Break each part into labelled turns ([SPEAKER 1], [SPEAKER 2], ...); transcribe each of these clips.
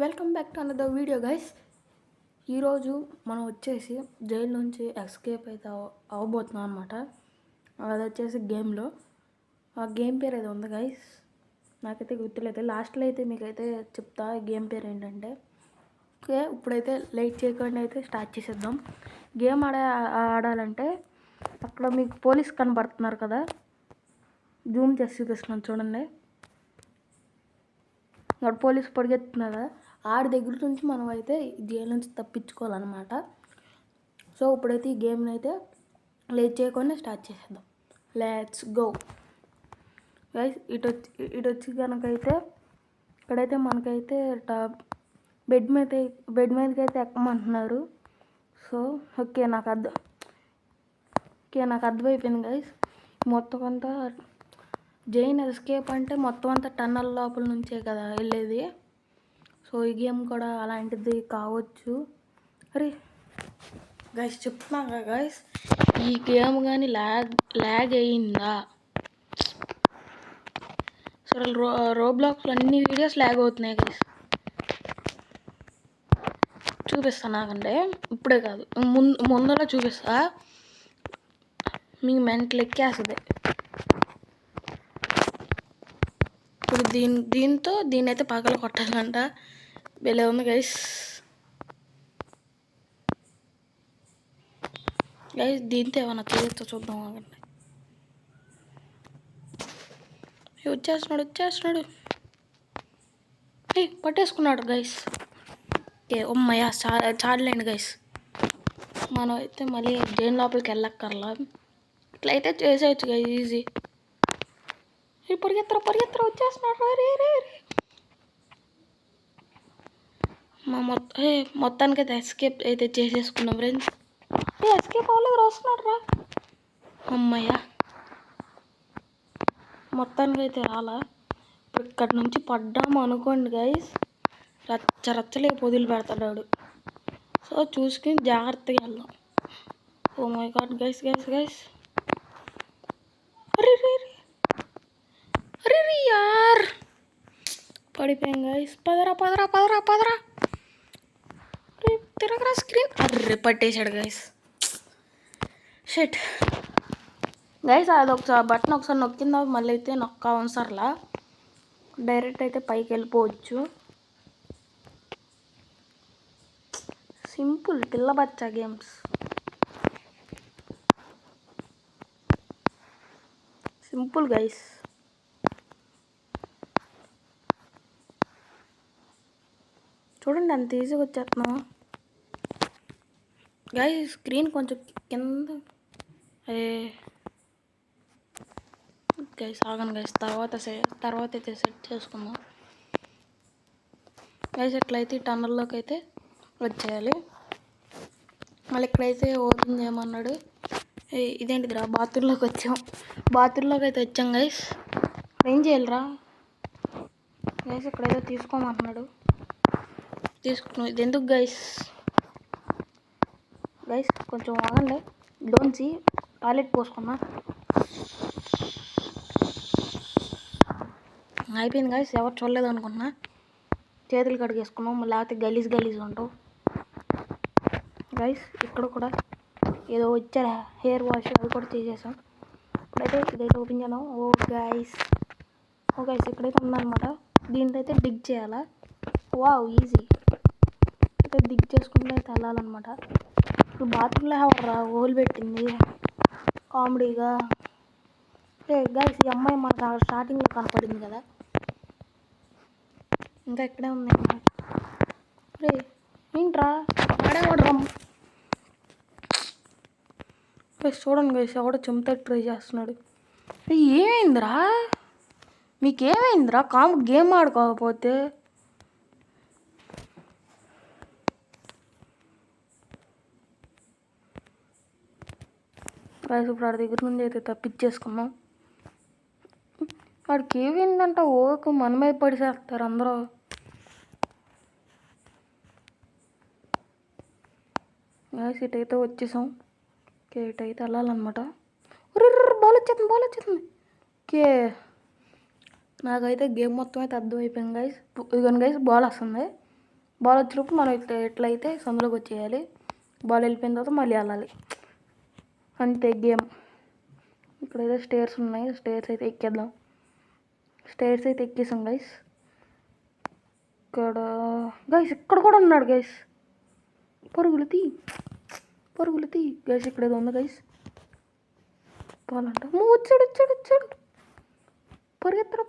[SPEAKER 1] Welcome back to another video guys. ఈరోజు మనం వచ్చేసి జైలు నుంచి ఎస్కేప్ అయితే అవ్వబోతున్నాం అనమాట. అది వచ్చేసి గేమ్లో ఆ గేమ్ పేరు అయితే ఉంది గైస్, నాకైతే గుర్తులేదు. లాస్ట్లో అయితే మీకైతే చెప్తా గేమ్ పేరు ఏంటంటే. ఓకే, ఇప్పుడైతే లైట్ చేయకుండా అయితే స్టార్ట్ చేసేద్దాం. గేమ్ ఆడాలంటే అక్కడ మీకు పోలీస్ కనబడుతున్నారు కదా, జూమ్ చేసి చూపిస్తున్నాను చూడండి. అక్కడ పోలీసు పరిగెత్తుతున్నారు కదా, ఆడి దగ్గర నుంచి మనం అయితే జైలు నుంచి తప్పించుకోవాలన్నమాట. సో ఇప్పుడైతే ఈ గేమ్ని అయితే లేట్ చేయకుండా స్టార్ట్ చేసేద్దాం. Let's go guys. ఇటు వచ్చి కనుకైతే ఇక్కడైతే మనకైతే బెడ్ మీదకి అయితే ఎక్కమంటున్నారు. సో ఓకే, నాకు అర్థమైపోయింది గైస్. మొత్తం అంతా జైన్ ఎస్కేప్ అంటే మొత్తం అంతా టన్నల్ లోపల నుంచే కదా వెళ్ళేది. సో ఈ గేమ్ కూడా అలాంటిది కావచ్చు. అరే గైస్, చెప్తున్నా కదా గైస్, ఈ గేమ్ కానీ ల్యాగ్ అయ్యిందా? అసలు రోబ్లాక్స్లో అన్ని వీడియోస్ ల్యాగ్ అవుతున్నాయి గైస్. చూపిస్తా, నాకంటే ఇప్పుడే కాదు ముందర చూపిస్తా, మీకు మెంటల్ ఎక్కేస్తుంది. ఇప్పుడు దీన్ని అయితే పగల కొట్టాలంట. భలే ఉంది గైస్. దీంతో ఏమన్నా చేయొచ్చో చూద్దాం. ఆగండి, వచ్చేస్తున్నాడు. పట్టేసుకున్నాడు గైస్. అమ్మయ్య, చాలండి గైస్. మనం అయితే మళ్ళీ జైన్ లోపలికి వెళ్ళక్కర్లా, ఇట్లా అయితే చేసేయచ్చు గైస్, ఈజీ. పరిగెత్తరా వచ్చేస్తున్నాడు. మొత్తానికి అయితే ఎస్కేప్ అయితే చేసేసుకున్నాం ఫ్రెండ్స్. ఎస్కేప్ అవ్వలేదు, వస్తున్నాడు రా. అమ్మయ్య, మొత్తానికి అయితే రాలా. ఇప్పుడు ఇక్కడ నుంచి పడ్డాము అనుకోండి గైస్, రచ్చలే పొదిలు పెడతాడు. సో చూసుకుని జాగ్రత్తగా వెళ్దాం. Oh my god guys. అరే యార్, పడిపోయాం గైస్. పదరా. తిరగరా స్క్రీన్. అర్రే, పట్టేశాడు గైస్. షిట్ గైస్, అది బటన్ ఒకసారి నొక్కిందా మళ్ళీ అయితే అవసరంలా, డైరెక్ట్ అయితే పైకి వెళ్ళిపోవచ్చు. సింపుల్ పిల్ల బచ్చా గేమ్స్, సింపుల్ గైస్. చూడండి అంత ఈజీగా వచ్చేస్తున్నాం గైస్. స్క్రీన్ కొంచెం కింద గైస్, ఆగండి గైస్, తర్వాత అయితే సెట్ చేసుకుందాం గైస్. ఎట్లయితే ఈ టన్నల్లోకి అయితే వచ్చేయాలి. మళ్ళీ ఇక్కడైతే ఓపెన్ చేయమన్నాడు. ఇదేంటిదిరా, బాత్రూంలోకి అయితే వచ్చాం గైస్. ఏం చేయాలిరా గైస్, ఇక్కడైతే తీసుకోమంటున్నాడు. తీసుకున్నాం. ఇది ఎందుకు గైస్ కొంచెం ఆగండి. డోంట్సీ టాయిలెట్ పోసుకున్నా. అయిపోయింది గైస్, ఎవరు చూడలేదు అనుకున్నా. చేతులు కడిగేసుకున్నాం, లేకపోతే గలీజ్ ఉంటావు గైస్. ఇక్కడ కూడా ఏదో వచ్చారు హెయిర్ వాష్, అది కూడా చేసేసాం. ఇప్పుడైతే ఇదైతే ఓపెన్ చేద్దాం. ఓ గైస్, ఇక్కడైతే ఉందన్నమాట. దీంట్లో అయితే డిగ్ చేయాలా. Wow, easy. అయితే డిగ్ చేసుకుంటే అయితే వెళ్ళాలన్నమాట. ఇప్పుడు బాత్రూంలో ఎవర్రా హోల్ పెట్టింది కామెడీగా. గైస్, ఈ అమ్మాయి మనకు స్టార్టింగ్లో కనపడింది కదా, ఇంకా ఇక్కడే ఉంది. ఏంట్రా ఆడేవాడు. చూడండి గైస్, ఎవడో చెంత ట్రై చేస్తున్నాడు. ఏమైందిరా, మీకేమైందిరా? Game ఆడుకోకపోతే guys. ఇప్పుడు ఆడి దగ్గర నుంచి అయితే తప్పించేసుకున్నాం. వాడికి ఏమైందంట, ఓకు మన మీద పడిసేస్తారు అందరూ. గైస్, ఇటైతే వచ్చేసాం. ఓకే, ఇటైతే వెళ్ళాలన్నమాట. బాల్ వచ్చేస్తుంది. ఓకే, నాకైతే గేమ్ మొత్తం అయితే అర్థమైపోయింది గైస్. ఇదిగోండి గైస్, బాల్ వస్తుంది. బాల్ వచ్చినప్పుడు మనం ఎట్లయితే సందులోకి వచ్చేయాలి. బాల్ వెళ్ళిపోయిన తర్వాత మళ్ళీ వెళ్ళాలి, అంతే గేమ్. ఇక్కడ ఏదో స్టేర్స్ ఉన్నాయి, స్టేర్స్ అయితే ఎక్కేద్దాం. స్టేర్స్ అయితే ఎక్కేసాం గైస్. ఇక్కడ కూడా ఉన్నాడు గైస్. పరుగులు తీ గైస్. ఇక్కడ ఏదో ఉంది గైస్. పోవాలంట. వచ్చాడు. పరిగెత్తరా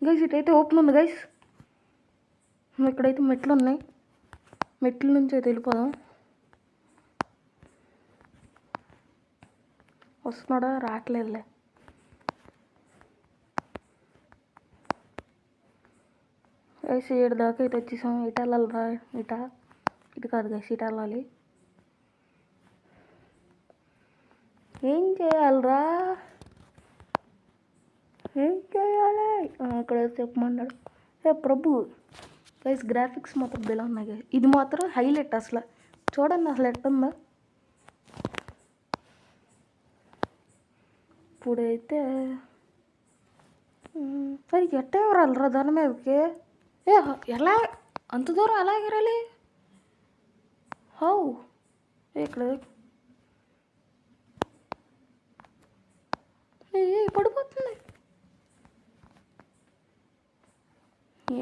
[SPEAKER 1] గైస్. ఇటైతే ఓపెన్ ఉంది గైస్. ఇక్కడైతే మెట్లు ఉన్నాయి, మెట్ల నుంచి అయితే వెళ్ళిపోదాం. వస్తున్నాడా? రావట్లేదులే. గైస్ 7 దాకా అయితే వచ్చేసాం. ఇటు వెళ్ళాలిరా. ఇటు కాదు గైస్, ఇటు వెళ్ళాలి. ఏం చేయాలి? అక్కడ చెప్పమన్నాడు. ప్రభు గైస్, గ్రాఫిక్స్ మాత్రం బెలా ఉన్నాయి గైస్. ఇది మాత్రం హైలైట్ అసలు. చూడండి అసలు ఎట్టుందో. ఇప్పుడైతే సరే ఎట్ట ఎవరాలరా దాని మీదకి? ఎలా అంత దూరం ఎలా ఎగరాలి? హౌ? ఇక్కడ పడిపోతుంది.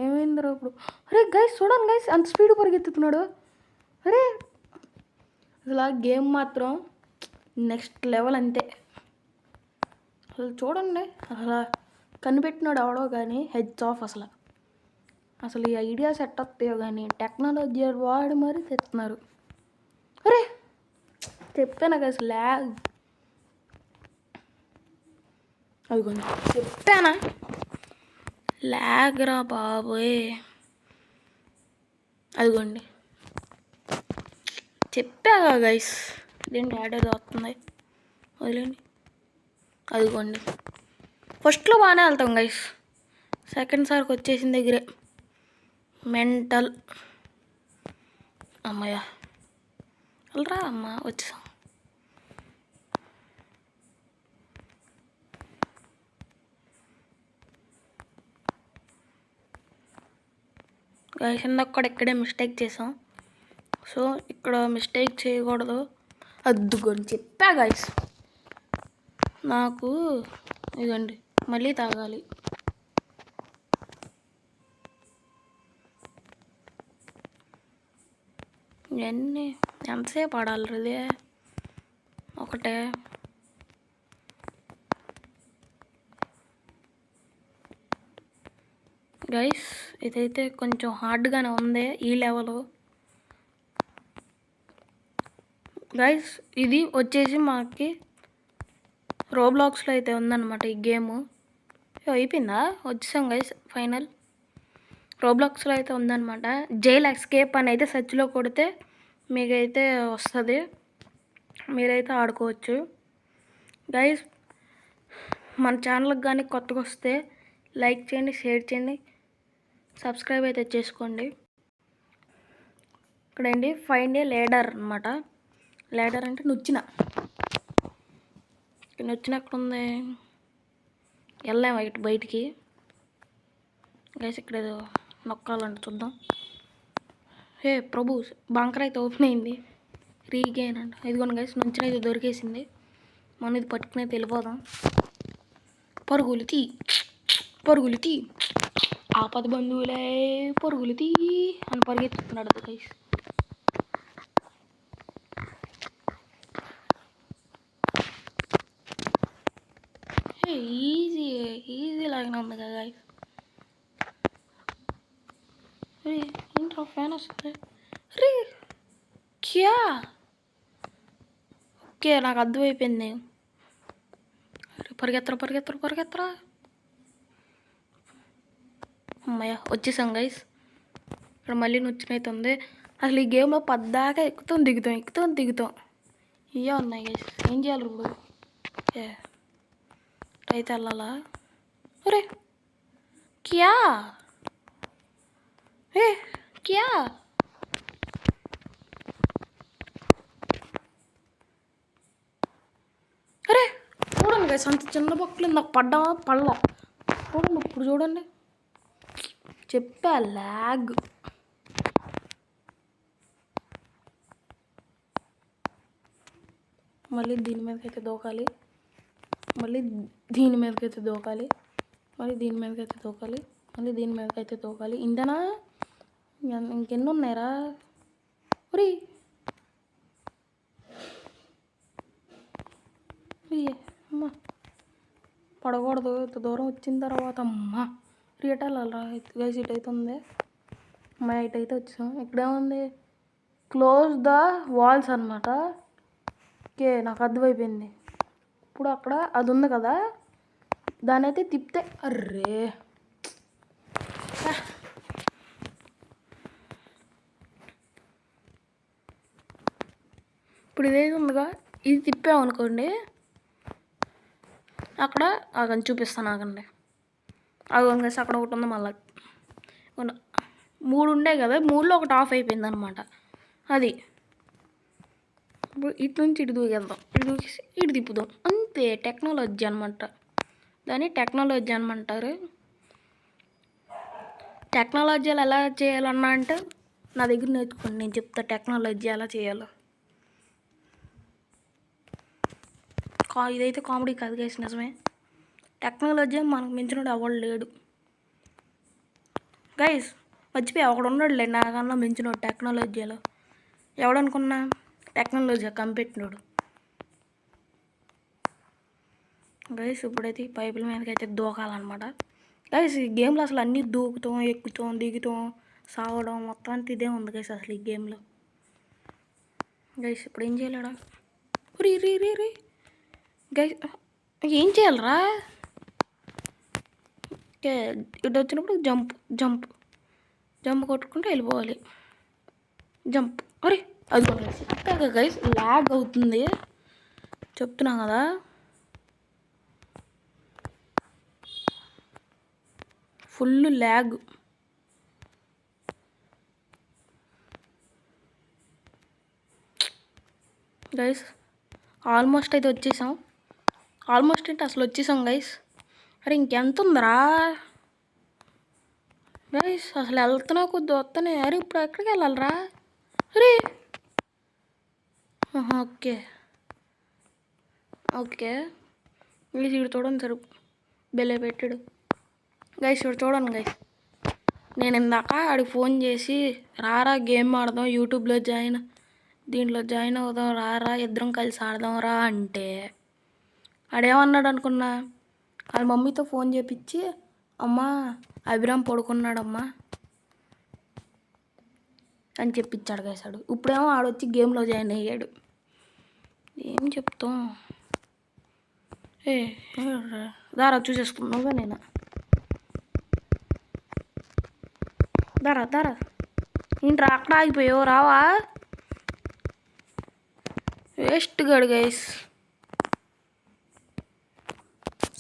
[SPEAKER 1] ఏమైందిరా ఇప్పుడు? అరే గైస్ చూడండి గైస్, అంత స్పీడ్ పరిగెత్తుతున్నాడు. అరే అసలు గేమ్ మాత్రం నెక్స్ట్ లెవెల్ అంతే. అసలు చూడండి, అసలు కనిపెట్టినాడు ఎవడో కానీ హెడ్స్ ఆఫ్. అసలు ఈ ఐడియా సెట్ వస్తాయో కానీ టెక్నాలజీ వాడి మరీ తెస్తున్నారు. అరే చెప్తాను కదా అసలు అదిగోండి, చెప్తానా ల్యాగ్ రా బాబోయ్. అదిగోండి చెప్పాగా గైస్. ఇదేంటి యాడ్ వస్తుంది, వదిలేండి. అదిగోండి ఫస్ట్లో బాగానే వెళ్తాం గైస్, సెకండ్ సార్కి వచ్చేసిన దగ్గరే మెంటల్. అమ్మయ్య వెళ్ళరా అమ్మ, వచ్చేసాం. గైస్ ఇందాక ఇక్కడే మిస్టేక్ చేసాం, సో ఇక్కడ మిస్టేక్ చేయకూడదు. అద్దుకొని చెప్పా గైస్. నాకు ఇదండి మళ్ళీ తాగాలి. ఇవన్నీ ఎంతసేపు ఆడాలి రిలే? ఒకటే. గైస్ ఇదైతే కొంచెం హార్డ్గానే ఉంది ఈ లెవెల్. గైస్ ఇది వచ్చేసి మనకి రోబ్లాక్స్లో అయితే ఉందన్నమాట ఈ గేమ్. అయిపోయిందా? వచ్చేసాం గైస్ ఫైనల్. రోబ్లాక్స్లో అయితే ఉందన్నమాట. జైల్ ఎస్కేప్ అని అయితే సెర్చ్లో కొడితే మీకైతే వస్తుంది, మీరైతే ఆడుకోవచ్చు. గైస్ మన ఛానల్కి కానీ కొత్తగా వస్తే లైక్ చేయండి, షేర్ చేయండి, సబ్స్క్రైబ్ అయితే చేసుకోండి. ఇక్కడండి ఫైండ్ ఏ లేడర్ అనమాట. లేడర్ అంటే నొచ్చిన ఎక్కడ ఉంది? వెళ్ళాము ఇటు బయటికి. గైస్ ఇక్కడ ఏదో నొక్కాలంటే చూద్దాం. హే ప్రభు, బంకర్ అయితే ఓపెన్ అయింది. రీగెయిన్ అంట. ఇదిగోండి గైస్, నుంచిన అయితే దొరికేసింది. మనం ఇది పట్టుకునే వెళ్ళిపోదాం. పరుగులు తీ ఆపద బంధువులే, పరుగులు తీ అని పరిగెత్తుతున్నాడు గైస్. ఈజీ లాగానే ఉంది కదా గైస్. ఏంట్రా ఫ్యాన్ వస్తుంది? రే క్యా? ఓకే నాకు అర్థమైపోయింది. పరిగెత్తరా. అమ్మయ్య వచ్చేసాం గైస్. ఇక్కడ మళ్ళీ నొచ్చినైతుంది. అసలు ఈ గేమ్లో పద్దాకా ఎక్కుతాం దిగుతాం ఇవే ఉన్నాయి గైస్. ఏం చేయాలి ఇప్పుడు? అయితే వెళ్ళాలా? అరే క్యా? క్యా? అరే చూడండి గైస్, అంత చిన్న బొక్కలు నాకు పడ్డా పళ్ళ. చూడండి ఇప్పుడు చూడండి, చెప్పా ల్యాగ్. మళ్ళీ దీని మీదకైతే దూకాలి, మళ్ళీ దీని మీదకైతే దూకాలి, మళ్ళీ దీని మీదకైతే దూకాలి, మళ్ళీ దీని మీదకైతే దూకాలి. ఇంతనా? ఇంకెన్ని ఉన్నాయరా? ఒరే అమ్మ పడకూడదు. ఇంత దూరం వచ్చిన తర్వాత అమ్మ రియటల్లా గైస్ ఇటు అయితే ఉంది. అమ్మ ఇటు అయితే వచ్చాం. ఇక్కడేముంది? క్లోజ్ ద వాల్స్ అనమాట. ఓకే, నాకు అర్థమైపోయింది. ఇప్పుడు అక్కడ అది ఉంది కదా, దాని అయితే తిప్పితే అర్రే ఇప్పుడు ఇదేది ఉందిగా, ఇది తిప్పామనుకోండి అక్కడ ఆగని చూపిస్తాను. ఆగండి, ఆగండి గైస్. అక్కడ ఒకటి ఉంది మళ్ళీ. 3 ఉండే కదా, 3లో ఒకటి ఆఫ్ అయిపోయింది అనమాట. అది ఇప్పుడు ఇటు నుంచి ఇటు దూకేద్దాం, ఇటు దూకేసి ఇటు తిప్పుదాం. అంతే, టెక్నాలజీ అనమాట. దాన్ని టెక్నాలజీ అనమంటారు. టెక్నాలజీలు ఎలా చేయాలన్నా అంటే నా దగ్గర నేర్చుకోండి, నేను చెప్తా టెక్నాలజీ ఎలా చేయాలో. ఇదైతే కామెడీ కాదు గైస్, నిజమే. టెక్నాలజీ మనకు మించినోడు ఎవడు లేడు గైస్. మర్చిపోయా, ఒకడు ఉన్నాడులే నాకన్నా మించినోడు టెక్నాలజీలో. ఎవడనుకున్నా? టెక్నాలజీ కంపెట్టినోడు గైస్. ఇప్పుడైతే పైపుల మీదకి అయితే దూకాలన్నమాట గైస్. ఈ గేమ్లో అసలు అన్నీ దూకుతాం, ఎక్కుతాం, దిగుతాం, సావడం మొత్తం అంతా ఇదే ఉంది గైస్ అసలు ఈ గేమ్లో. గైస్ ఇప్పుడు ఏం చేయలేడా? రీ రీ రీ రీ గైస్, ఏం చేయాలరా? ఓకే, ఇటు వచ్చినప్పుడు జంప్ జంప్ జంప్ కొట్టుకుంటూ వెళ్ళిపోవాలి. జంప్. అరే అది కూడా గైస్ ల్యాగ్ అవుతుంది చెప్తున్నా కదా. Full lag guys. ఆల్మోస్ట్ అయితే వచ్చేసాం. ఆల్మోస్ట్ అంటే అసలు వచ్చేసాం గైస్. అరే ఇంకెంత ఉందిరా గైస్? అసలు వెళ్తున్నా కొద్ది వస్తానే. అరే ఇప్పుడు ఎక్కడికి వెళ్ళాలరా? అరే ఓకే ఓకే గైస్, ఇక్కడ చూడండి సార్, బెల్లే పెట్టాడు గైస్. ఇక్కడ చూడండి గైస్, నేను ఇందాక ఆడికి ఫోన్ చేసి రారా గేమ్ ఆడదాం, యూట్యూబ్లో దీంట్లో జాయిన్ అవుదాం రారా, ఇద్దరం కలిసి ఆడదాం రా అంటే ఆడేమన్నాడు అనుకున్నా? వాళ్ళ మమ్మీతో ఫోన్ చేపించి అమ్మా అభిరామ్ పడుకున్నాడమ్మా అని చెప్పించాడు గైసాడు. ఇప్పుడేమో ఆడొచ్చి గేమ్లో జాయిన్ అయ్యాడు. ఏం చెప్తాం? దారా చూసేసుకున్నావుగా నేను. దారా దారా ఏంట్రా అక్కడ ఆగిపోయావు? రావా? వేస్ట్ గాడు గైస్,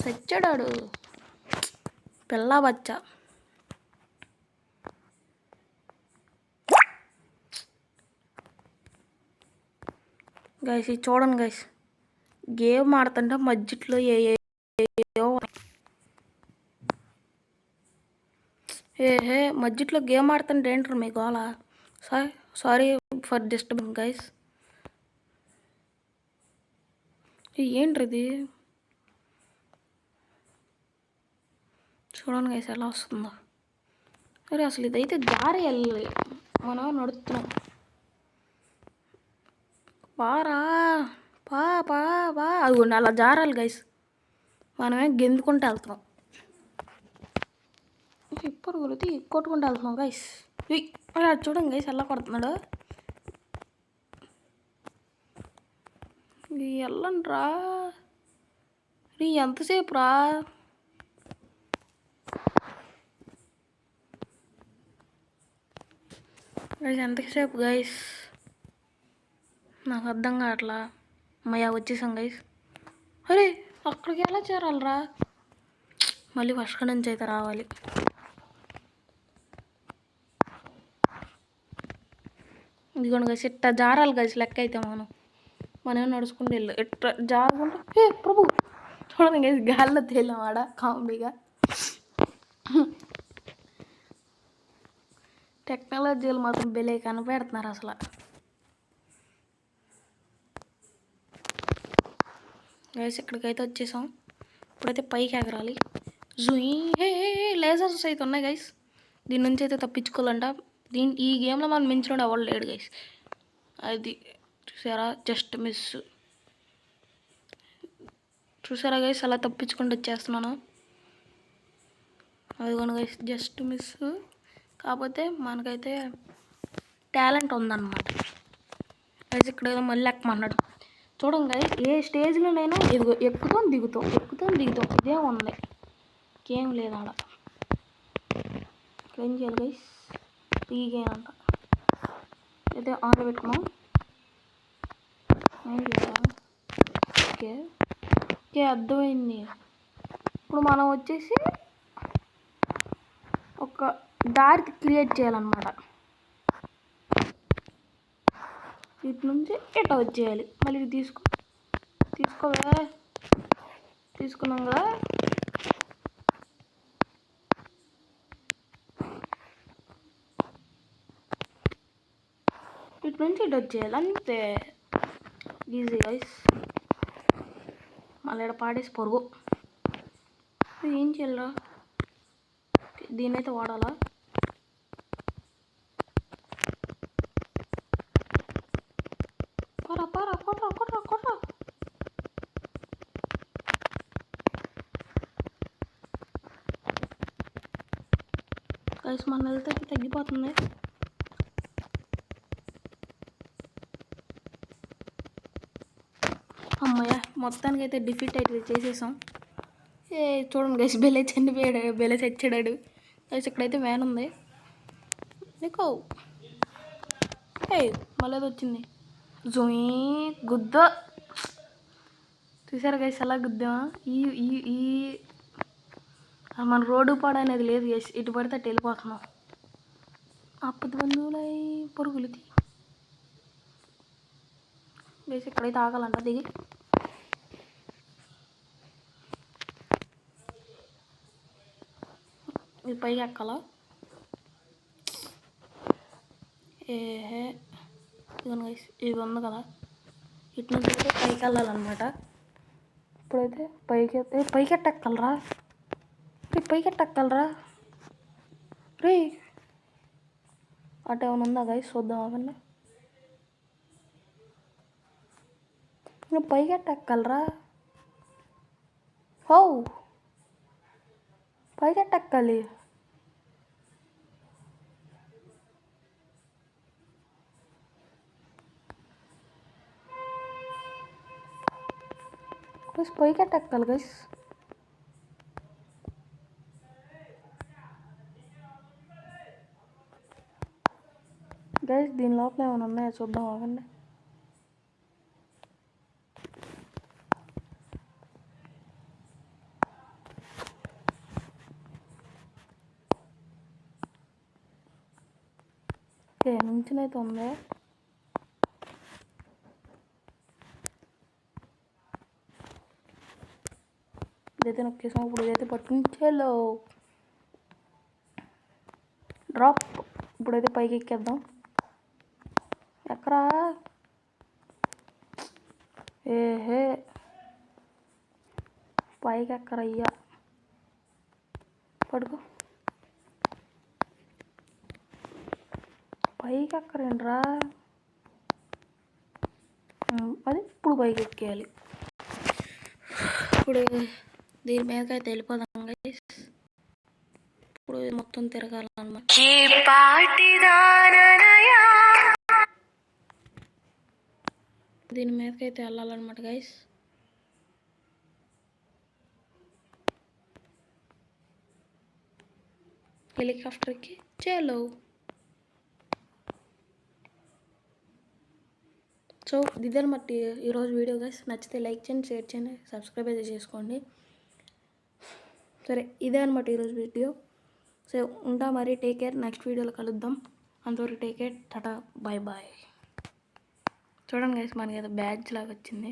[SPEAKER 1] సచ్చాడాడు పిల్ల బచ్చా. గైస్ ఇది చూడండి గైస్, గేమ్ ఆడుతుంటే మధ్యలో మధ్యలో గేమ్ ఆడుతుంటే ఏంటారు మీ గోళ? Sorry for disturbing guys. ఏంటి ఇది? చూడండి గైస్ ఎలా వస్తుందో. అరే అసలు ఇదైతే దారి వెళ్ళాలి, మనం నడుస్తున్నాం. పారా పా పా పా అది అలా జారాలి గైస్, మనమే గెందుకుంటూ వెళ్తున్నాం. ఇప్పుడు కొలితే కొట్టుకుంటూ వెళ్తున్నాం గైస్. అది చూడండి గైస్ ఎలా కొడుతున్నాడు. వెళ్ళండి రా, ఎంతసేపు రా? గైస్ ఎంతసేపు గైస్? నాకు అర్థం కావట్లా. అమ్మయ్య వచ్చేసాం గైస్. అరే అక్కడికి ఎలా చేరాలరా? మళ్ళీ ఫస్ట్ నుంచి అయితే రావాలి. ఇదిగోండి గైస్, ఇట్లా జారాలి గైస్. లెక్క అయితే మనం నడుచుకుంటూ వెళ్ళు, ఇట్లా జారుకుంటూ. ప్రభు చూడండి గైస్, గాల్లో తేలాం ఆడ కామెడీగా. టెక్నాలజీలు మాత్రం బెలే కనిపెడుతున్నారు అసలు. గైస్ ఇక్కడికైతే వచ్చేసాం. ఇప్పుడైతే పైకి ఎగరాలి. జూయి హే లేజర్స్ అయితే ఉన్నాయి గైస్. దీని నుంచి అయితే తప్పించుకోవాలంట. ఈ గేమ్లో మనం మించిన ఎవరు లేడు గైస్. అది చూసారా, జస్ట్ మిస్. చూసారా గైస్, అలా తప్పించుకుంటూ వచ్చేస్తున్నాను. అదిగోను గైస్, జస్ట్ మిస్. కాకపోతే మనకైతే టాలెంట్ ఉందన్నమాట గైస్. ఇక్కడ ఏదో మళ్ళీ ఎక్కమన్నాడు. చూడండి గైస్, ఏ స్టేజ్లోనైనా ఇదిగో ఎక్కుతాం దిగుతాం ఇదే ఉంది, ఇంకేం లేదు అలా. ఏం చేయాలి గైస్, అంట అయితే ఆన్ పెట్టుకున్నాం. ఏం చేయాలి? ఓకే ఓకే, అర్థమైంది. ఇప్పుడు మనం వచ్చేసి ఒక దారి క్రియేట్ చేయాలన్నమాట. ఇటు నుంచి ఇటు వచ్చేయాలి. మళ్ళీ ఇది తీసుకోవా తీసుకున్నాం కదా. ఇటు నుంచి ఇటు వచ్చేయాలి, అంతే. Easy guys. మళ్ళీ ఇక్కడ పాడేసి పొరుగు. ఏం చేయాలరా, దీన్ని అయితే వాడాలా? కొట్రా. గైస్ మన వెళ్తే తగ్గిపోతుంది. అమ్మయ్య, మొత్తానికి అయితే డిఫీట్ అయితే చేసేసాం. చూడండి గైస్, బెలే చనిపోయాడు, బెలే తెచ్చాడాడు గైస్. ఇక్కడైతే వ్యాన్ ఉంది. నీకో మళ్ళీ అది వచ్చింది. జూయి గుద్ద. చూసారా గైస్ ఎలా గుద్దామా? ఈ మన రోడ్డు పాడ అనేది లేదు గైస్. ఇటు పడితే అటు వెళ్ళిపోతున్నాం. అప్పటి బంధువులై పొరుగులకి గైస్. ఇక్కడైతే ఆగాలంట దిగి. ఇది పైకి ఎక్కాలా? ఇదిగోండి గైస్, ఇది ఉంది కదా, ఇటు నుంచి అయితే పైకి వెళ్ళాలన్నమాట. ఇప్పుడైతే పైకి ఎట్టెక్కలరా రే. అటు ఏమైనా ఉందా గైస్, చూద్దాం అవ్వండి. నువ్వు పైకి ఎట్టెక్కలరా? పైకి ఎట్టెక్కాలి? పైకి ఎట్టెక్కాలి గైస్. గైస్ దీని లోపల ఏమైనా ఉన్నాయో చూద్దాం అవ్వండి. నుంచినైతే ఉంది. ఇదైతే నొక్కేసాం. ఇప్పుడు ఇదైతే పట్టించేలో డ్రాప్. ఇప్పుడైతే పైకి ఎక్కేద్దాం. ఎక్కరా? పైకి ఎక్కరయ్యా, పడుకో. పైకి ఎక్కరేంట్రా? అది ఇప్పుడు పైకి ఎక్కేయాలి. ఇప్పుడు దీని మీదకైతే వెళ్ళిపోదాం గైస్. ఇప్పుడు మొత్తం తిరగాలన్నమాట. దీని మీదకైతే వెళ్ళాలన్నమాట గైస్. హెలికాప్టర్కి చలో. సో ఇదన్నమాట ఈరోజు వీడియో గైస్. నచ్చితే లైక్ చేయండి, షేర్ చేయండి, సబ్స్క్రైబ్ అయితే చేసుకోండి. సరే, ఇదే అనమాట ఈరోజు వీడియో. సో ఉంటా మరి. Take care. నెక్స్ట్ వీడియోలో కలుద్దాం. అంతవరకు టేక్ కేర్. టాటా, బాయ్. చూడండి గైస్, మనకి ఏదో బ్యాడ్జ్ లాగా వచ్చింది.